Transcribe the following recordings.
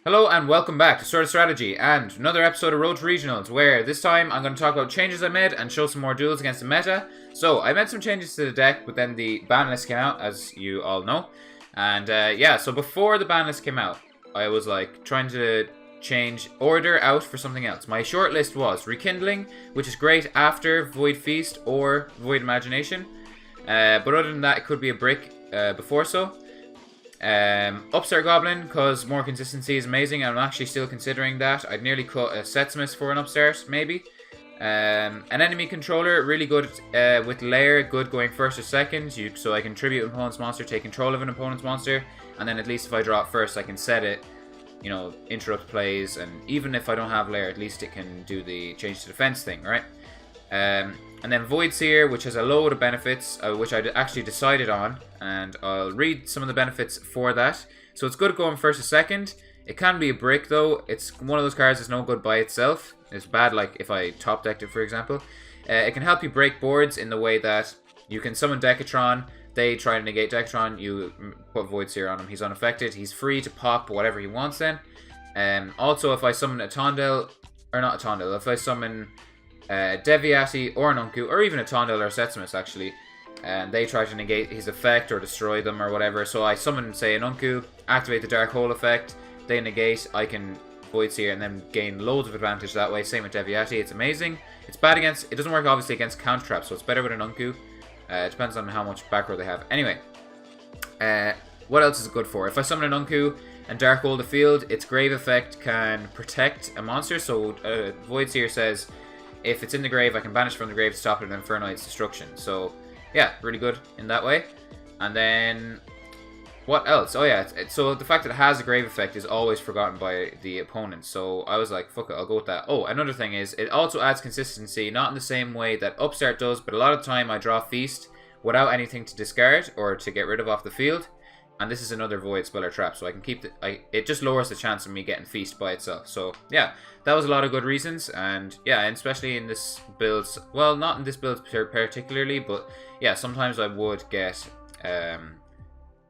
Hello and welcome back to Sorta Strategy and another episode of Road to Regionals, where this time I'm going to talk about changes I made and show some more duels against the meta. So I made some changes to the deck, but then the ban list came out, as you all know. And yeah, so before the ban list came out, I was like trying to change order out for something else. My short list was Rekindling, which is great after Void Feast or Void Imagination. But other than that, it could be a brick before so. Upstart Goblin, because more consistency is amazing. I'm actually still considering that. I'd nearly cut a Setsmas for an upstart, maybe. An enemy controller, really good with layer, good going first or second. So I can tribute an opponent's monster, take control of an opponent's monster, and then at least if I draw it first, I can set it, you know, interrupt plays, and even if I don't have layer, at least it can do the change to defense thing, right? And then Void Seer, which has a load of benefits, which I actually decided on, and I'll read some of the benefits for that. So it's good going first or second. It can be a brick though. It's one of those cards that's no good by itself. It's bad like if I top decked it, for example. It can help you break boards in the way that you can summon Decatron, they try to negate Decatron, you put Void Seer on him, he's unaffected, he's free to pop whatever he wants then. Also if I summon a Tondel, or not a Tondel, if I summon Deviati or an Unku, or even a Tondel or a Setsmas actually, and they try to negate his effect or destroy them or whatever. So I summon, say, an Unku, activate the Dark Hole effect, they negate, I can Void Seer and then gain loads of advantage that way. Same with Deviati, it's amazing. It's bad against, it doesn't work obviously against counter traps, so it's better with an Unku. It depends on how much back row they have. Anyway, what else is it good for? If I summon an Unku and Dark Hole the field, its Grave effect can protect a monster. So Void Seer says, if it's in the grave, I can banish from the grave to stop it in Infernoid's destruction. So, yeah, really good in that way. And then, what else? Oh yeah, so the fact that it has a grave effect is always forgotten by the opponent. So I was like, fuck it, I'll go with that. Oh, another thing is, it also adds consistency, not in the same way that Upstart does, but a lot of the time I draw Feast without anything to discard or to get rid of off the field. And this is another Void Spell or Trap, so I can keep it just lowers the chance of me getting Feast by itself. So, yeah, that was a lot of good reasons, and yeah, and especially in this build, well, not in this build particularly, but yeah, sometimes I would get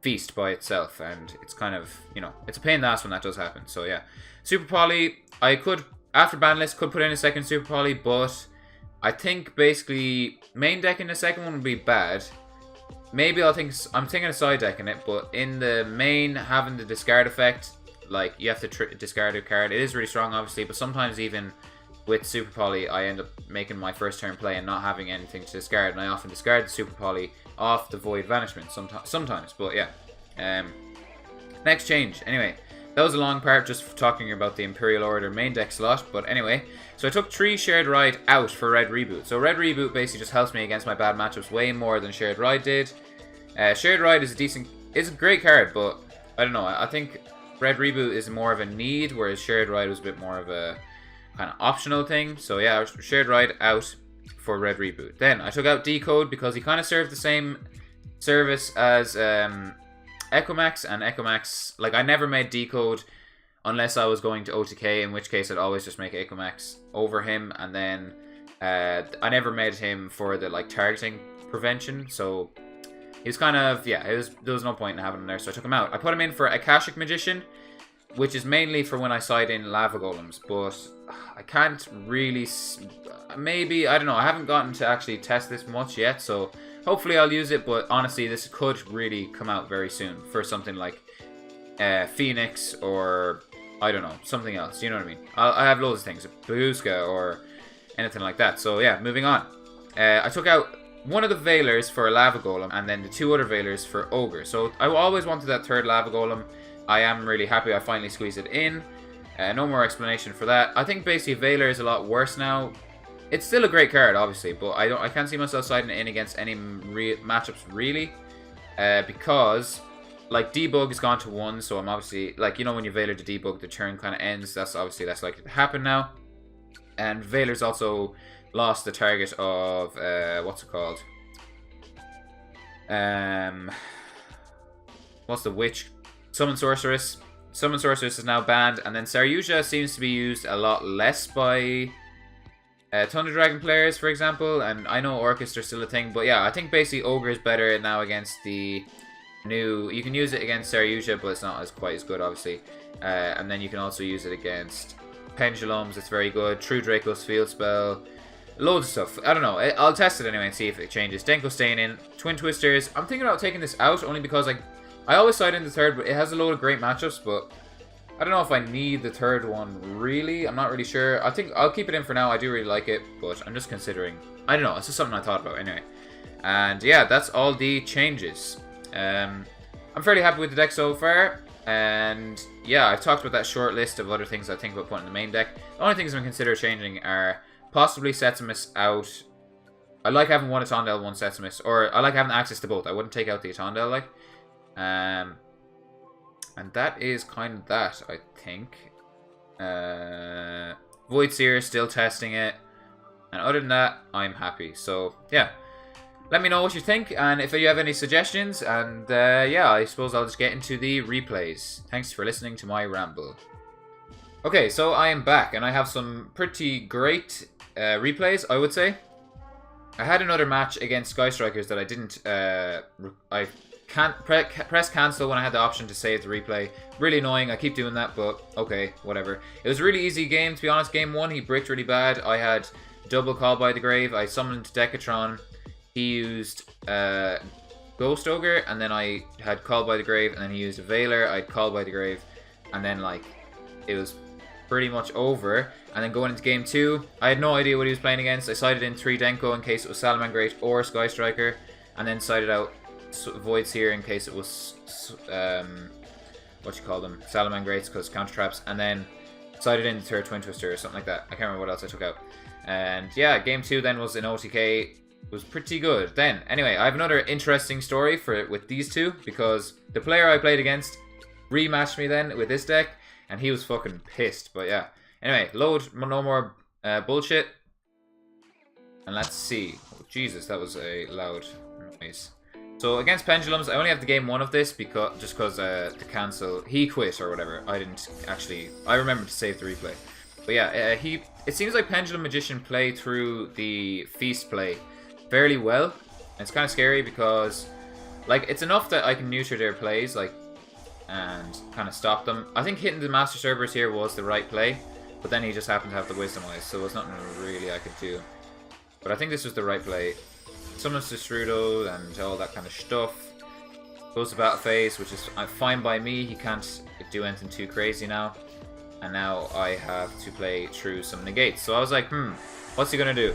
Feast by itself, and it's kind of, you know, it's a pain in the ass when that does happen. So, yeah. Super Poly, I could, after ban list, could put in a second Super Poly, but I think basically main deck in the second one would be bad. Maybe I'm thinking of side decking it, but in the main, having the discard effect, like, you have to discard a card. It is really strong, obviously, but sometimes even with Super Poly, I end up making my first turn play and not having anything to discard, and I often discard the Super Poly off the Void Vanishment sometimes, but yeah. Next change, anyway. That was a long part just talking about the Imperial Order main deck slot, but anyway. So I took 3 Shared Ride out for Red Reboot. So Red Reboot basically just helps me against my bad matchups way more than Shared Ride did. Shared Ride is a great card, but I don't know, I think Red Reboot is more of a need, whereas Shared Ride was a bit more of a kind of optional thing. So yeah, Shared Ride out for Red Reboot. Then I took out Decode because he kind of served the same service as Echomax, and Echomax, like, I never made Decode unless I was going to OTK, in which case I'd always just make Echomax over him, and then I never made him for the, like, targeting prevention, so he was kind of, yeah, there was no point in having him there, so I took him out. I put him in for Akashic Magician, which is mainly for when I side in Lava Golems, but I can't really, maybe, I don't know, I haven't gotten to actually test this much yet, so hopefully I'll use it, but honestly, this could really come out very soon for something like Phoenix or, I don't know, something else, you know what I mean? I have loads of things, Babuska or anything like that. So yeah, moving on. I took out one of the Veilers for a Lava Golem and then the 2 other Veilers for Ogre. So I always wanted that 3rd Lava Golem. I am really happy I finally squeezed it in. No more explanation for that. I think basically Veiler is a lot worse now. It's still a great card, obviously, but I can't see myself siding it in against any matchups, really. Because, like, Debug has gone to 1, so I'm obviously, like, you know when you Veiler to Debug, the turn kind of ends. That's obviously less likely to happen now. And Veiler's also lost the target of, what's it called? What's the witch? Summon Sorceress. Summon Sorceress is now banned, and then Saryuja seems to be used a lot less by Thunder Dragon players, for example, and I know Orchestra is still a thing, but yeah, I think basically Ogre is better now against the new. You can use it against Saryuja, but it's not as quite as good, obviously. And then you can also use it against Pendulums. It's very good. True Draco's Field Spell. Loads of stuff. I don't know. I'll test it anyway and see if it changes. Denko staying in. Twin Twisters. I'm thinking about taking this out only because I always side in the third, but it has a load of great matchups, but I don't know if I need the third one, really. I'm not really sure. I think I'll keep it in for now. I do really like it, but I'm just considering. I don't know. It's just something I thought about anyway. And yeah, that's all the changes. I'm fairly happy with the deck so far. And yeah, I've talked about that short list of other things I think about putting in the main deck. The only things I'm going to consider changing are possibly Setsumus out. I like having one Atondel, one Setsumus. Or I like having access to both. I wouldn't take out the Atondel, like. And that is kind of that, I think. Voidseer still testing it. And other than that, I'm happy. So, yeah. Let me know what you think, and if you have any suggestions. And, yeah, I suppose I'll just get into the replays. Thanks for listening to my ramble. Okay, so I am back, and I have some pretty great replays, I would say. I had another match against Sky Strikers that I didn't... I can't press cancel when I had the option to save the replay. Really annoying. I keep doing that, but okay, whatever. It was a really easy game, to be honest. Game 1, he bricked really bad. I had double Call by the Grave. I summoned Decatron. He used Ghost Ogre, and then I had Call by the Grave, and then he used a Veiler. I had Call by the Grave, and then, like, it was pretty much over. And then going into game 2, I had no idea what he was playing against. I sided in 3 Denko in case it was Salamangreat or Sky Striker, and then sided out Voidseer in case it was what you call them, Salamangreats, because counter traps, and then sided in the third Twin Twister or something like that. I can't remember what else I took out. And yeah, game 2 then was in OTK. It was pretty good. Then anyway, I have another interesting story with these two, because the player I played against rematched me then with this deck, and he was fucking pissed. But yeah, anyway, load, no more bullshit, and let's see. Oh, Jesus, that was a loud noise. So against Pendulums, I only have the game 1 of this because the cancel, he quit or whatever. I didn't actually. I remember to save the replay. But yeah, it seems like Pendulum Magician play through the Feast play fairly well. And it's kind of scary because, like, it's enough that I can neuter their plays, like, and kind of stop them. I think hitting the Master Servers here was the right play, but then he just happened to have the Wisdom Eyes, so there was nothing really I could do. But I think this was the right play. Summons Destrudo and all that kind of stuff. Goes to battle phase, which is fine by me. He can't do anything too crazy now. And now I have to play through some negates. So I was like, what's he going to do?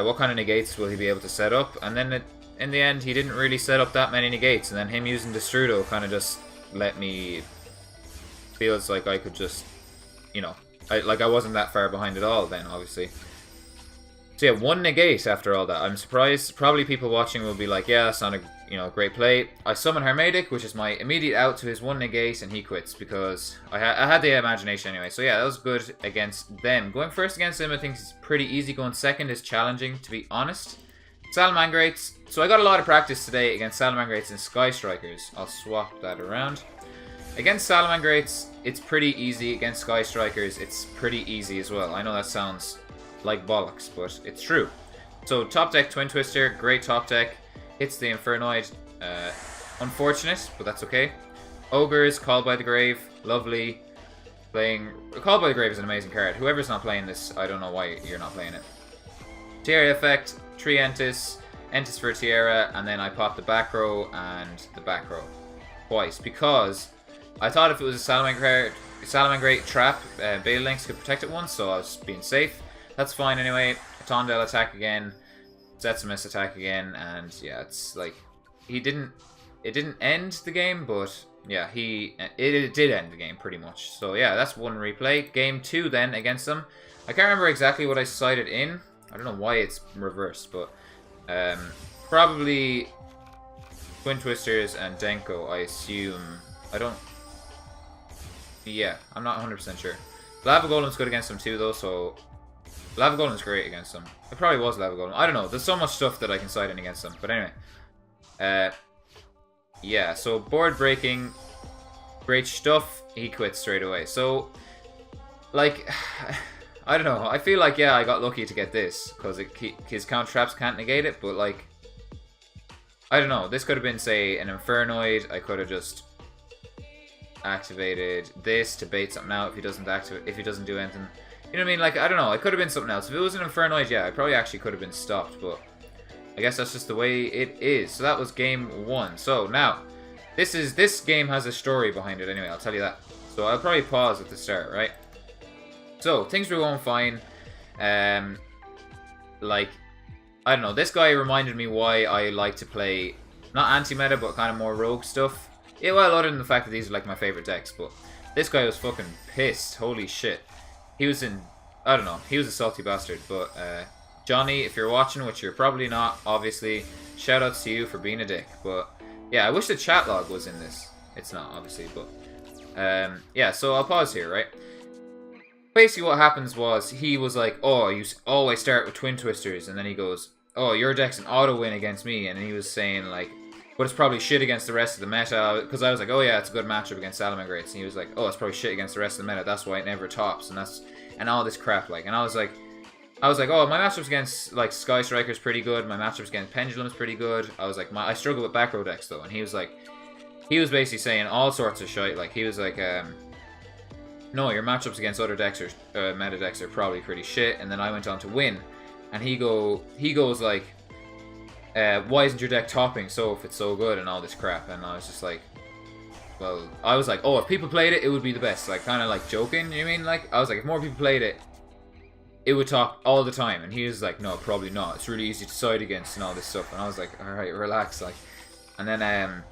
What kind of negates will he be able to set up? And then in the end, he didn't really set up that many negates. And then him using Destrudo kind of just let me... Feels like I could just, you know... I wasn't that far behind at all then, obviously. So yeah, 1 negate after all that. I'm surprised. Probably people watching will be like, yeah, that's not a great play. I summon Hermetic, which is my immediate out to his 1 negate, and he quits because I had the imagination anyway. So yeah, that was good against them. Going first against him, I think is pretty easy. Going second is challenging, to be honest. Salamangreats. So I got a lot of practice today against Salamangreats and Sky Strikers. I'll swap that around. Against Salamangreats, it's pretty easy. Against Sky Strikers, it's pretty easy as well. I know that sounds like bollocks, but it's true. So top deck Twin Twister, great top deck. Hits the Infernoid. Unfortunate, but that's okay. Ogres, Call by the Grave, lovely. Call by the Grave is an amazing card. Whoever's not playing this, I don't know why you're not playing it. Tiara effect, 3 Entis, Entis for Tiara, and then I pop the back row and the back row twice, because I thought if it was a Salamangreat trap, Beta Links could protect it once, so I was being safe. That's fine anyway. Tondel attack again. Setsumus attack again. And yeah, it's like... It didn't end the game, but yeah, it did end the game pretty much. So yeah, that's 1 replay. Game 2 then against them. I can't remember exactly what I sided in. I don't know why it's reversed, but... probably Twin Twisters and Denko, I assume. I don't... Yeah, I'm not 100% sure. Lava Golem's good against them too, though, so... Lava Golem's great against them. It probably was Lava Golem. I don't know. There's so much stuff that I can side in against them. But anyway. Yeah, so board breaking. Great stuff. He quits straight away. So, like, I don't know. I feel like, yeah, I got lucky to get this. Because his counter traps can't negate it. But, like, I don't know. This could have been, say, an Infernoid. I could have just activated this to bait something out if he doesn't do anything. You know what I mean? Like, I don't know. It could have been something else. If it was an Infernoid, yeah, I probably actually could have been stopped, but I guess that's just the way it is. So that was game 1. So now, this game has a story behind it anyway, I'll tell you that. So I'll probably pause at the start, right? So, things were going fine. Like, I don't know, this guy reminded me why I like to play, not anti-meta, but kind of more rogue stuff. Yeah, well, other than the fact that these are like my favorite decks, but this guy was fucking pissed. Holy shit. He was in, I don't know, he was a salty bastard, but Johnny, if you're watching, which you're probably not, obviously, shoutouts to you for being a dick. But yeah, I wish the chat log was in this. It's not, obviously, but yeah, so I'll pause here, right? Basically what happens was, he was like, oh, you always start with Twin Twisters, and then he goes, oh, your deck's an auto win against me, and he was saying like, but it's probably shit against the rest of the meta, because I was like, oh yeah, it's a good matchup against Salamangreats, and he was like, oh, it's probably shit against the rest of the meta, that's why it never tops, and all this crap, like, and I was like, oh, my matchups against, like, Sky Striker's pretty good, my matchups against Pendulum's pretty good, I was like, I struggle with back row decks, though, and he was like, he was basically saying all sorts of shit, like, he was like, no, your matchups against other decks or meta decks are probably pretty shit, and then I went on to win, and he goes like, why isn't your deck topping so if it's so good and all this crap, and I was just like, well, I was like, oh, if people played it, it would be the best, like, kind of like joking, you know what I mean, like, I was like, if more people played it, it would top all the time, and he was like, no, probably not, it's really easy to side against and all this stuff, and I was like, alright, relax, like, and then,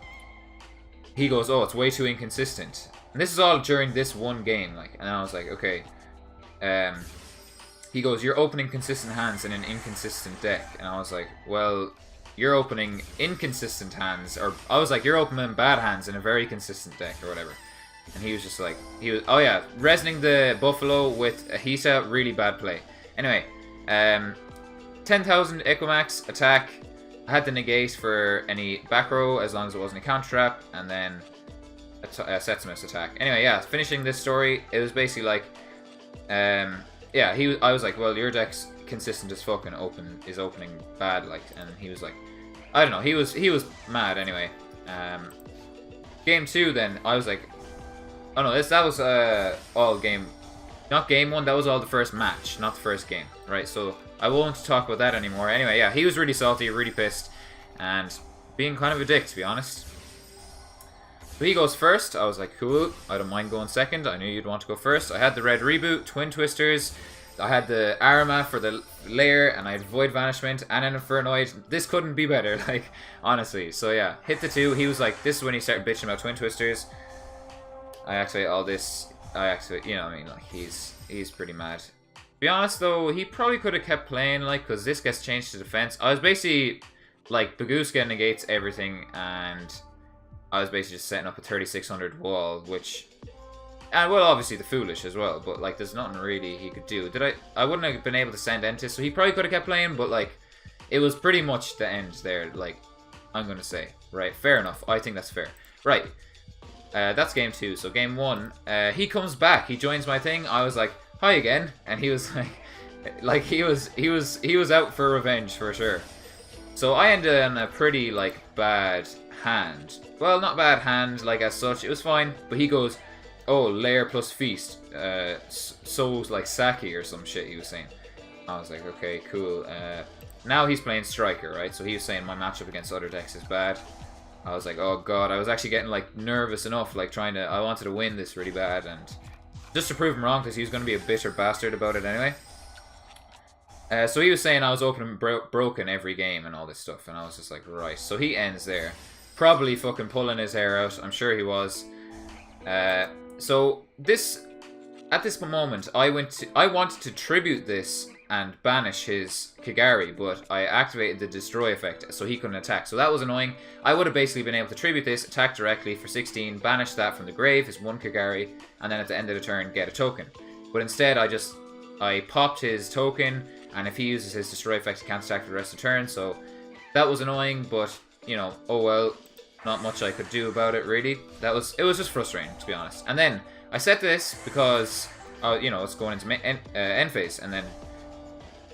he goes, oh, it's way too inconsistent. And this is all during this one game, like, and I was like, okay. He goes, you're opening consistent hands in an inconsistent deck. And I was like, well, you're opening inconsistent hands, or I was like, you're opening bad hands in a very consistent deck, or whatever. And he was just like, oh yeah, resoning the Buffalo with a Hisa, really bad play. Anyway, 10,000 Equimax attack. I had the negate for any back row as long as it wasn't a counter trap, and then a Setsumus attack. Anyway, yeah, finishing this story, it was basically like, yeah, I was like, well, your deck's consistent as fuck and is opening bad, like, and he was like, I don't know, he was mad anyway. Game 2 then, I was like, oh no, that was all game, not game 1, that was all the first match, not the first game, right? So I won't talk about that anymore. Anyway, yeah, he was really salty, really pissed, and being kind of a dick, to be honest. So he goes first. I was like, cool, I don't mind going second. I knew you'd want to go first. I had the red reboot, Twin Twisters. I had the Arma for the layer, and I had Void Vanishment and an Infernoid. This couldn't be better, like, honestly. So yeah, hit the 2. He was like, this is when he started bitching about Twin Twisters. I activate all this. I activate, you know what I mean, like, he's pretty mad. To be honest though, he probably could have kept playing, like, because this gets changed to defense. I was basically, like, Baguska negates everything, and I was basically just setting up a 3600 wall, which, and well, obviously the Foolish as well, but like, there's nothing really he could do. I wouldn't have been able to send Entis, so he probably could have kept playing, but like, it was pretty much the end there, like, I'm gonna say, right? Fair enough. I think that's fair. Right. That's game 2. So game 1, he comes back. He joins my thing. I was like, hi again, and he was like, he was out for revenge for sure. So I ended on a pretty like bad hand. Well, not bad hand like as such. It was fine. But he goes, oh, lair plus feast. So like Saki or some shit he was saying. I was like, okay, cool. Now he's playing Striker, right? So he was saying my matchup against other decks is bad. I was like, oh god, I was actually getting like nervous enough, like I wanted to win this really bad, and just to prove him wrong, because he was going to be a bitter bastard about it anyway. So he was saying I was opening broken every game and all this stuff, and I was just like, right. So he ends there, probably fucking pulling his hair out. I'm sure he was. So at this moment, I wanted to tribute this and banish his Kagari, but I activated the destroy effect so he couldn't attack. So that was annoying. I would have basically been able to tribute this, attack directly for 16, banish that from the grave, his 1 Kagari, and then at the end of the turn get a token. But instead I popped his token, and if he uses his destroy effect he can't attack for the rest of the turn, so that was annoying, but you know, oh well, not much I could do about it really. It was just frustrating, to be honest. And then I set this because you know, it's going into end phase, and then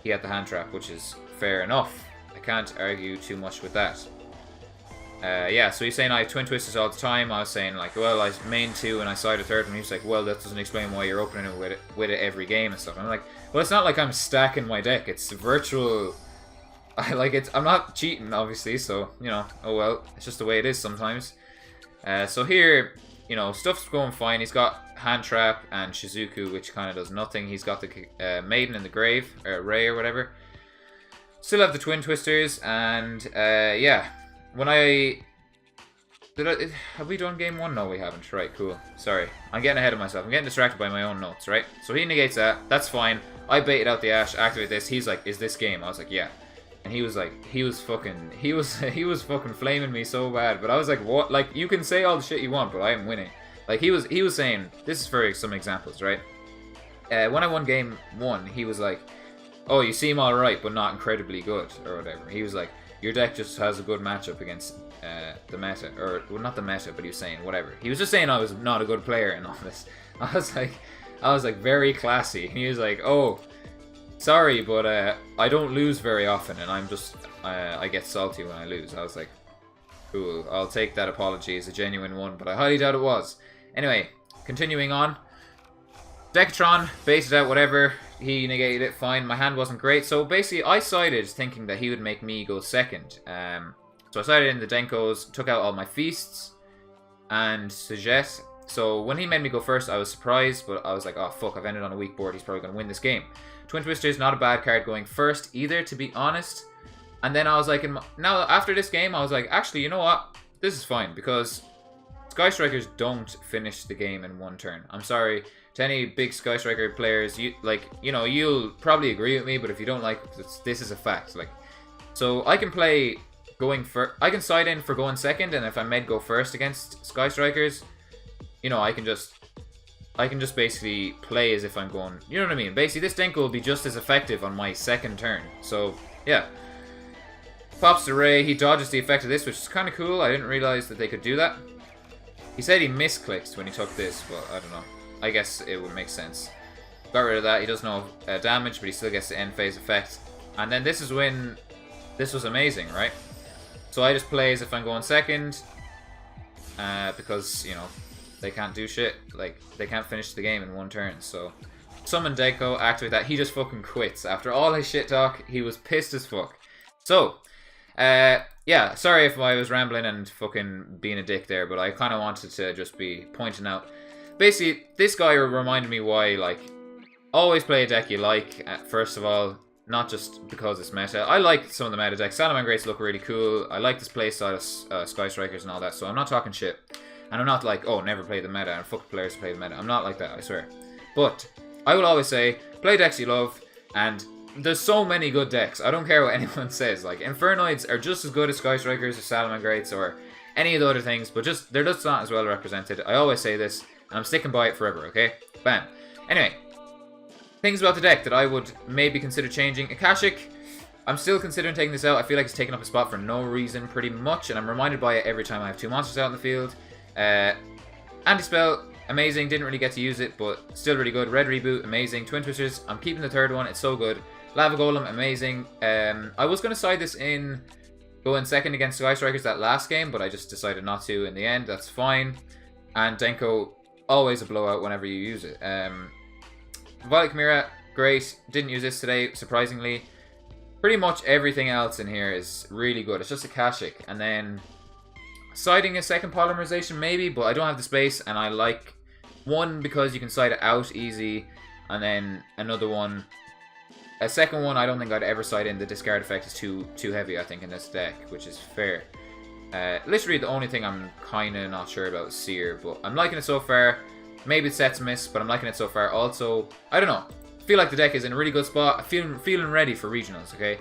he had the hand trap, which is fair enough. I can't argue too much with that. Yeah, so he's saying I have twin twisters all the time. I was saying like, well, I main 2 and I side a third one. He's like, well, that doesn't explain why you're opening it with it every game and stuff. And I'm like, well, it's not like I'm stacking my deck. It's virtual. I'm not cheating, obviously. So you know, oh well, it's just the way it is sometimes. So here, you know, stuff's going fine. He's got Hand Trap and Shizuku, which kind of does nothing. He's got the Maiden in the Grave, or Ray or whatever. Still have the Twin Twisters, and yeah. When have we done game 1? No, we haven't. Right, cool. Sorry. I'm getting ahead of myself. I'm getting distracted by my own notes, right? So he negates that. That's fine. I baited out the Ash, activate this. He's like, is this game? I was like, yeah. And he was like, he was fucking flaming me so bad. But I was like, what? Like, you can say all the shit you want, but I am winning. Like, he was saying, this is for some examples, right? When I won game 1, he was like, oh, you seem alright, but not incredibly good, or whatever. He was like, your deck just has a good matchup against the meta, or well, not the meta, but he was saying whatever. He was just saying I was not a good player and all this. I was like very classy. He was like, oh, sorry, but I don't lose very often, and I'm just I get salty when I lose. I was like, cool, I'll take that apology as a genuine one, but I highly doubt it was. Anyway, continuing on. Decatron, baited out whatever. He negated it, fine. My hand wasn't great. So basically, I sided thinking that he would make me go second. So I sided in the Denkos, took out all my feasts, and Suggest. So when he made me go first, I was surprised, but I was like, oh fuck, I've ended on a weak board. He's probably going to win this game. Twin Twister is not a bad card going first either, to be honest. And then I was like, now after this game, I was like, actually, you know what? This is fine, because Sky Strikers don't finish the game in one turn. I'm sorry to any big Sky Striker players. You'll probably agree with me, but if you don't like this is a fact. Like, so I can play going for, I can side in for going second, and if I made go first against Sky Strikers, you know, I can just basically play as if I'm going, you know what I mean? Basically, this Denko will be just as effective on my second turn. So, yeah. Pops the Ray, he dodges the effect of this, which is kind of cool. I didn't realize that they could do that. He said he misclicked when he took this, but I don't know. I guess it would make sense. Got rid of that. He does no damage, but he still gets the end phase effect. And then this is when this was amazing, right? So I just play as if I'm going second, because, you know, they can't do shit. Like, they can't finish the game in one turn. So, summon Deco, activate that. He just fucking quits. After all his shit talk, he was pissed as fuck. So, yeah, sorry if I was rambling and fucking being a dick there, but I kind of wanted to just be pointing out. Basically, this guy reminded me why, like, always play a deck you like, first of all, not just because it's meta. I like some of the meta decks. Salamangreats look really cool. I like this playstyle of Sky Strikers and all that, so I'm not talking shit. And I'm not like, oh, never play the meta, and fuck players to play the meta. I'm not like that, I swear. But, I will always say, play decks you love, and there's so many good decks. I don't care what anyone says. Like, Infernoids are just as good as Sky Strikers or Salamangreats or any of the other things, but just they're just not as well represented. I always say this, and I'm sticking by it forever, okay? Bam. Anyway, things about the deck that I would maybe consider changing. Akashic, I'm still considering taking this out. I feel like it's taking up a spot for no reason, pretty much, and I'm reminded by it every time I have 2 monsters out in the field. Anti-Spell, amazing. Didn't really get to use it, but still really good. Red Reboot, amazing. Twin Twisters, I'm keeping the third one. It's so good. Lava Golem, amazing. I was going to side this in going second against Sky Strikers that last game, but I just decided not to in the end. That's fine. And Denko, always a blowout whenever you use it. Violet Chimera, great. Didn't use this today, surprisingly. Pretty much everything else in here is really good. It's just Akashic. And then siding a second polymerization maybe, but I don't have the space, and I like one because you can side it out easy, and then another one. A second one, I don't think I'd ever side in. The discard effect is too heavy, I think, in this deck, which is fair. Literally, the only thing I'm kind of not sure about is Seer, but I'm liking it so far. Maybe it's sets miss, but I'm liking it so far. Also, I don't know. I feel like the deck is in a really good spot. I'm feeling ready for regionals, okay?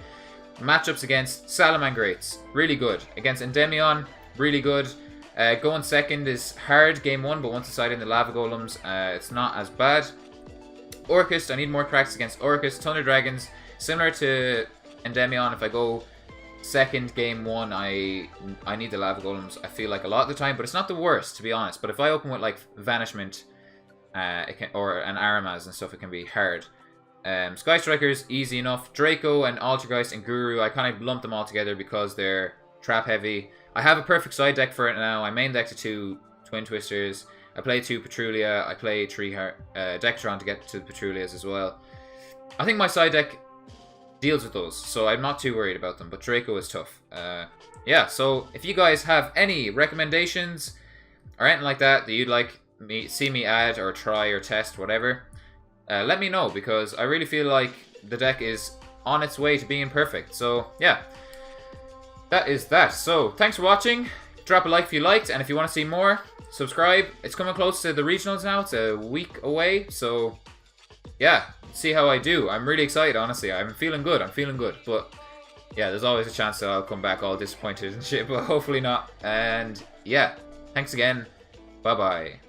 Matchups against Salamangreats, really good. Against Endymion, really good. Going second is hard, game 1, but once you side in the Lava Golems, it's not as bad. Orcust, I need more cracks against Orcust. Thunder Dragons, similar to Endymion, if I go second game 1, I need the Lava Golems, I feel like, a lot of the time, but it's not the worst, to be honest. But if I open with, like, Vanishment or an Aramaz and stuff, it can be hard. Sky Strikers, easy enough. Draco and Altergeist and Guru, I kind of lump them all together because they're trap heavy. I have a perfect side deck for it now. I main decked 2 Twin Twisters. I play 2 Petrulia. I play 3 Decatron to get to the Petrulias as well. I think my side deck deals with those, so I'm not too worried about them, but Draco is tough. Yeah, so if you guys have any recommendations or anything like that you'd like see me add or try or test, whatever, let me know, because I really feel like the deck is on its way to being perfect. So yeah, that is that. So thanks for watching. Drop a like if you liked, and if you want to see more, subscribe. It's coming close to the regionals now. It's a week away, so yeah, see how I do. I'm really excited, honestly. I'm feeling good. But yeah, there's always a chance that I'll come back all disappointed and shit, but hopefully not. And yeah, thanks again. Bye bye.